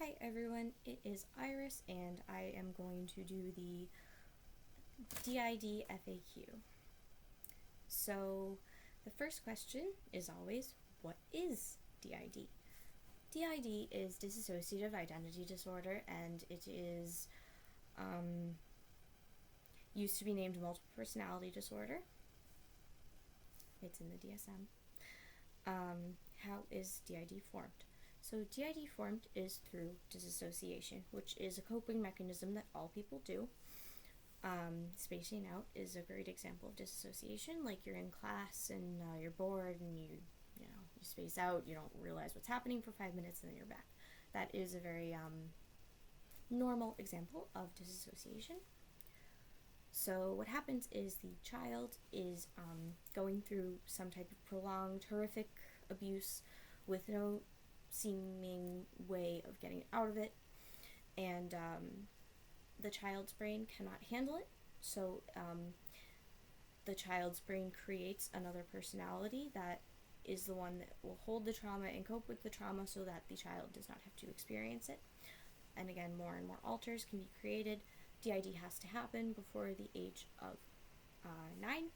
Hi everyone, it is Iris and I am going to do the DID FAQ. So the first question is always, what is DID? DID is dissociative identity disorder, and it is used to be named multiple personality disorder. It's in the DSM. How is DID formed? So DID formed is through disassociation, which is a coping mechanism that all people do. Spacing out is a great example of disassociation, like you're in class and you're bored and you space out, you don't realize what's happening for 5 minutes and then you're back. That is a very normal example of disassociation. So what happens is the child is going through some type of prolonged, horrific abuse with no seeming way of getting out of it, and the child's brain cannot handle it, so the child's brain creates another personality that is the one that will hold the trauma and cope with the trauma so that the child does not have to experience it. And again, more and more alters can be created. DID has to happen before the age of 9,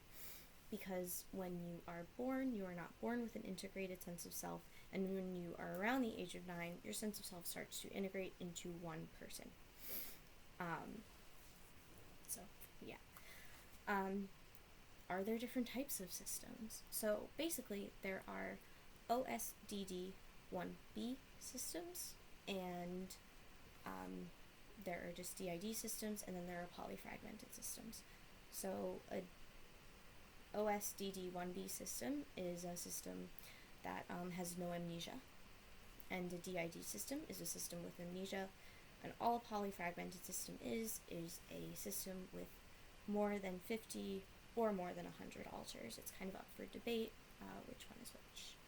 because when you are born, you are not born with an integrated sense of self, and when you are around the age of 9, your sense of self starts to integrate into one person. Are there different types of systems? So basically, there are OSDD1B systems, and there are just DID systems, and then there are polyfragmented systems. So a OSDD1B system is a system that has no amnesia, and a DID system is a system with amnesia, and all a polyfragmented system is a system with more than 50 or more than 100 alters. It's kind of up for debate which one is which.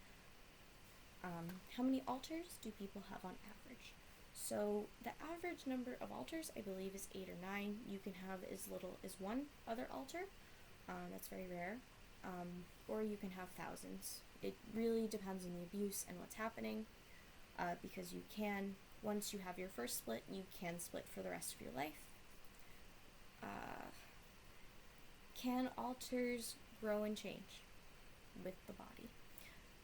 How many alters do people have on average? So the average number of alters, I believe, is 8 or 9. You can have as little as one other alter. That's very rare. Or you can have thousands. It really depends on the abuse and what's happening, because you can, once you have your first split, you can split for the rest of your life. Can alters grow and change with the body?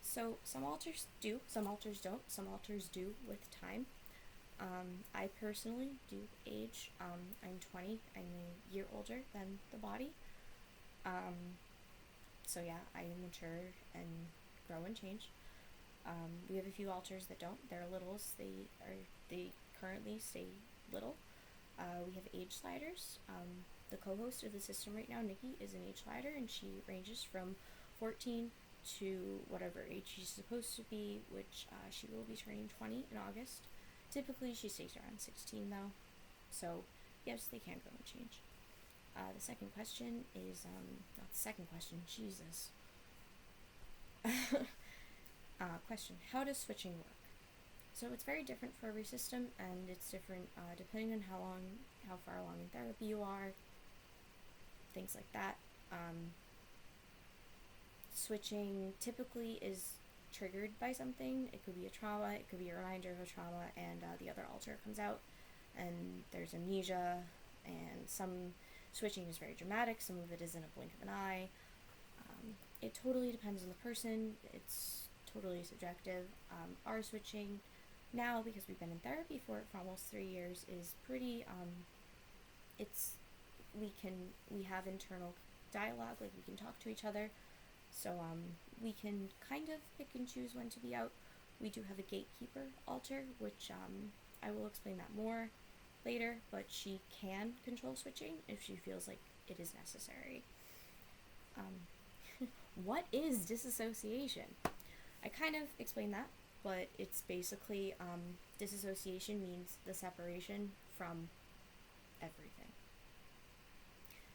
So some alters do, some alters don't. Some alters do with time. I personally do age. I'm 20. I'm a year older than the body. So yeah, I mature and grow and change. We have a few alters that don't. They're littles. They currently stay little. We have age sliders. The co-host of the system right now, Nikki, is an age slider, and she ranges from 14 to whatever age she's supposed to be, which she will be turning 20 in August. Typically, she stays around 16, though. So, yes, they can grow and change. The second question is, not the second question, Jesus. Question, how does switching work? So it's very different for every system, and it's different depending on how far along in therapy you are, things like that. Switching typically is triggered by something. It could be a trauma, it could be a reminder of a trauma, and the other alter comes out, and there's amnesia, and some switching is very dramatic, some of it is in a blink of an eye. It totally depends on the person. It's totally subjective. Our switching now, because we've been in therapy for almost 3 years, is pretty, we have internal dialogue, like we can talk to each other, so we can kind of pick and choose when to be out. We do have a gatekeeper alter, which I will explain that more later, but she can control switching if she feels like it is necessary. What is disassociation? I kind of explained that, but it's basically disassociation means the separation from everything.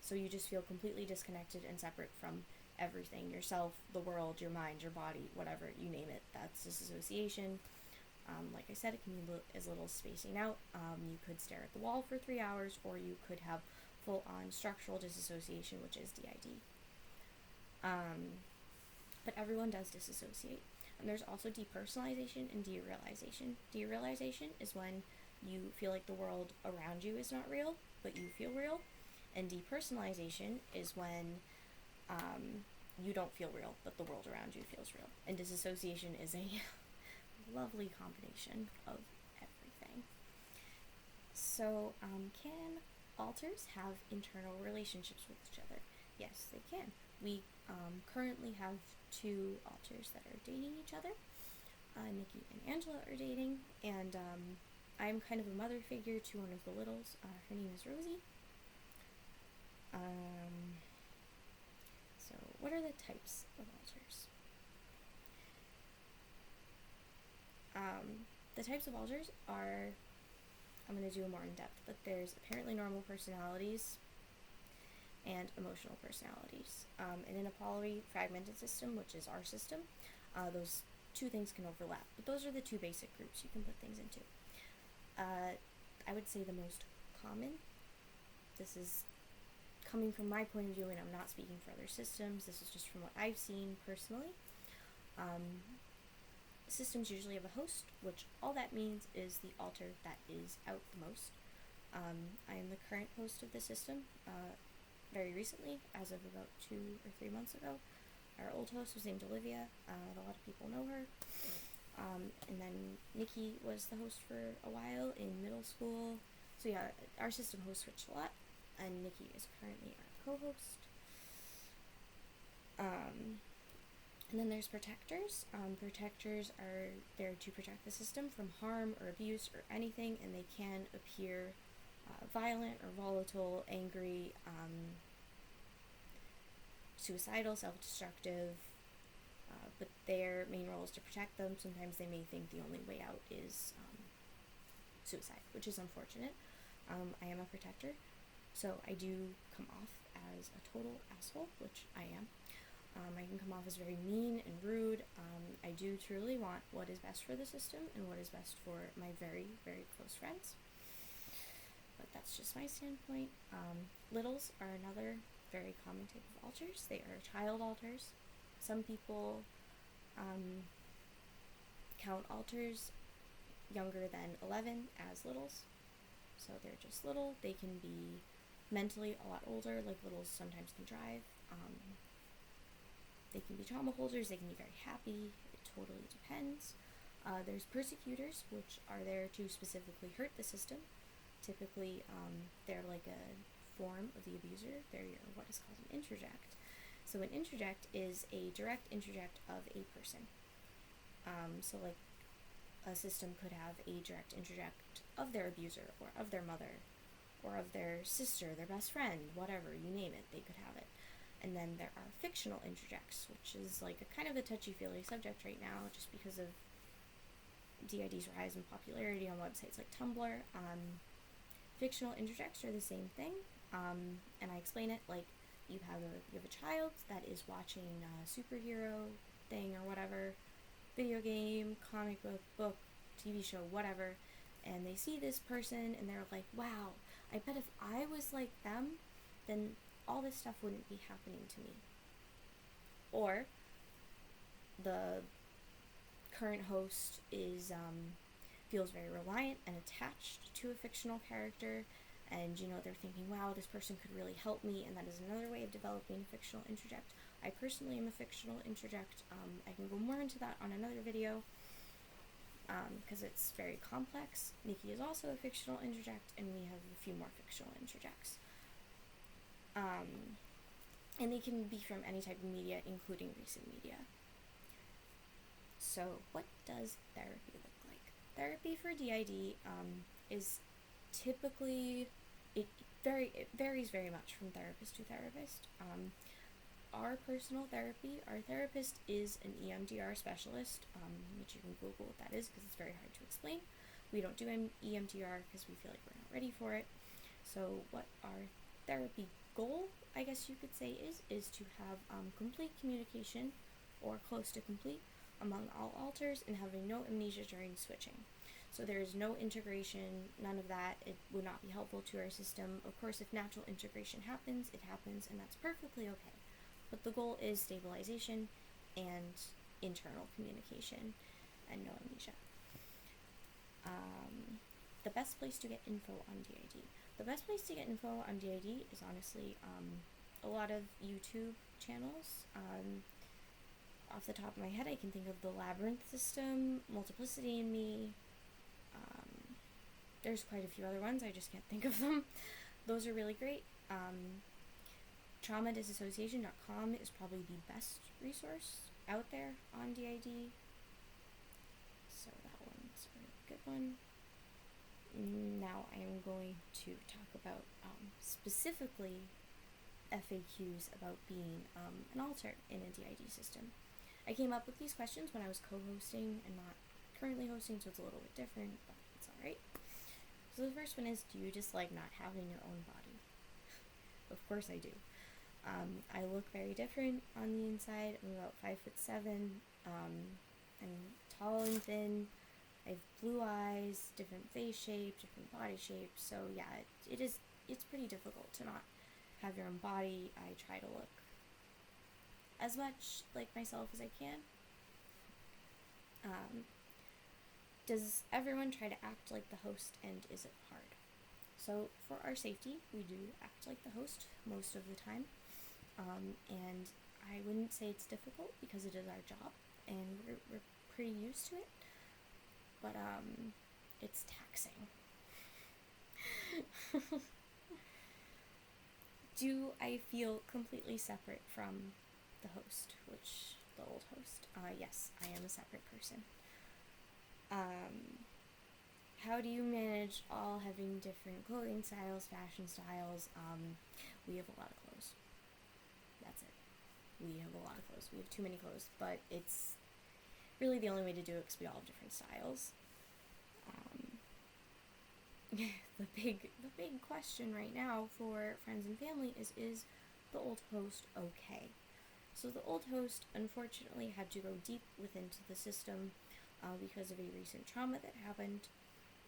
So you just feel completely disconnected and separate from everything, yourself, the world, your mind, your body, whatever, you name it. That's disassociation. Like I said, it can be as little as spacing out. You could stare at the wall for 3 hours, or you could have full-on structural disassociation, which is DID. But everyone does disassociate. And there's also depersonalization and derealization. Derealization is when you feel like the world around you is not real, but you feel real. And depersonalization is when you don't feel real, but the world around you feels real. And disassociation is a lovely combination of everything. So, can alters have internal relationships with each other? Yes, they can. We currently have two alters that are dating each other. Nikki and Angela are dating, and I'm kind of a mother figure to one of the littles. Her name is Rosie. So, what are the types of alters? The types of alters are, I'm going to do them more in depth, but there's apparently normal personalities and emotional personalities. And in a poly fragmented system, which is our system, those two things can overlap. But those are the two basic groups you can put things into. I would say the most common, this is coming from my point of view, and I'm not speaking for other systems, this is just from what I've seen personally. Systems usually have a host, which all that means is the alter that is out the most. I am the current host of the system. Very recently, as of about 2 or 3 months ago. Our old host was named Olivia. A lot of people know her. And then Nikki was the host for a while in middle school. So yeah, our system host switched a lot, and Nikki is currently our co-host. And then there's protectors. Protectors are there to protect the system from harm or abuse or anything, and they can appear violent or volatile, angry, suicidal, self-destructive, but their main role is to protect them. Sometimes they may think the only way out is suicide, which is unfortunate. I am a protector, so I do come off as a total asshole, which I am. I can come off as very mean and rude. I do truly want what is best for the system and what is best for my very, very close friends. But that's just my standpoint. Littles are another very common type of alters. They are child alters. Some people count alters younger than 11 as littles. So they're just little. They can be mentally a lot older, like littles sometimes can drive. They can be trauma holders, they can be very happy, it totally depends. There's persecutors, which are there to specifically hurt the system. Typically, they're like a form of the abuser. They're your, what is called an interject. So an interject is a direct interject of a person. So like a system could have a direct interject of their abuser, or of their mother, or of their sister, their best friend, whatever, you name it, they could have it. And then there are fictional interjects, which is like a kind of a touchy-feely subject right now, just because of DID's rise in popularity on websites like Tumblr. Fictional interjects are the same thing, and I explain it like you have a child that is watching a superhero thing or whatever, video game, comic book, TV show, whatever, and they see this person and they're like, wow, I bet if I was like them, then all this stuff wouldn't be happening to me. Or the current host is feels very reliant and attached to a fictional character, and they're thinking, wow, this person could really help me, and that is another way of developing a fictional interject. I personally am a fictional interject. I can go more into that on another video because it's very complex. Nikki is also a fictional interject, and we have a few more fictional interjects. And they can be from any type of media, including recent media. So what does therapy look like? Therapy for DID is typically, it varies very much from therapist to therapist. Our personal therapy, our therapist is an EMDR specialist, which you can Google what that is because it's very hard to explain. We don't do EMDR because we feel like we're not ready for it. So what our therapy goal, I guess you could say, is to have complete communication, or close to complete, among all alters, and having no amnesia during switching. So there is no integration, none of that. It would not be helpful to our system. Of course, if natural integration happens, it happens, and that's perfectly okay. But the goal is stabilization and internal communication and no amnesia. The best place to get info on DID. The best place to get info on DID is honestly a lot of YouTube channels. Off the top of my head, I can think of the Labyrinth System, Multiplicity in Me. There's quite a few other ones, I just can't think of them. Those are really great. TraumaDisassociation.com is probably the best resource out there on DID. So that one's a really good one. Now I am going to talk about specifically FAQs about being an alter in a DID system. I came up with these questions when I was co-hosting and not currently hosting, so it's a little bit different, but it's alright. So the first one is, do you dislike not having your own body? Of course I do. I look very different on the inside. I'm about 5'7". I'm tall and thin. I have blue eyes, different face shape, different body shape. So yeah, it's pretty difficult to not have your own body. I try to look as much like myself as I can. Does everyone try to act like the host, and is it hard? So for our safety, we do act like the host most of the time. And I wouldn't say it's difficult because it is our job and we're pretty used to it. But it's taxing. Do I feel completely separate from the host, the old host? Yes, I am a separate person. How do you manage all having different clothing styles, fashion styles? We have a lot of clothes. That's it. We have a lot of clothes. We have too many clothes, but it's really the only way to do it because we all have different styles. The big question right now for friends and family is the old host okay? So the old host unfortunately had to go deep within the system because of a recent trauma that happened,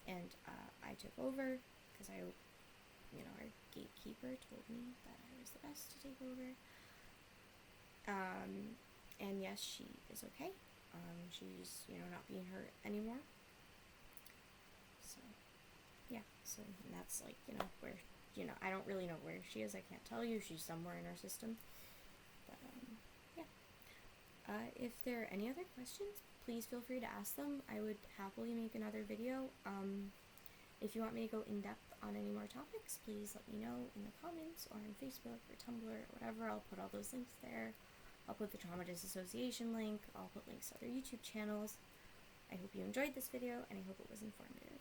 and I took over because our gatekeeper told me that I was the best to take over. And yes, she is okay. She's, not being hurt anymore. So, yeah, so that's where, I don't really know where she is. I can't tell you. She's somewhere in our system. But, yeah. If there are any other questions, please feel free to ask them. I would happily make another video. If you want me to go in depth on any more topics, please let me know in the comments or on Facebook or Tumblr or whatever. I'll put all those links there. I'll put the Trauma Disassociation link. I'll put links to other YouTube channels. I hope you enjoyed this video, and I hope it was informative.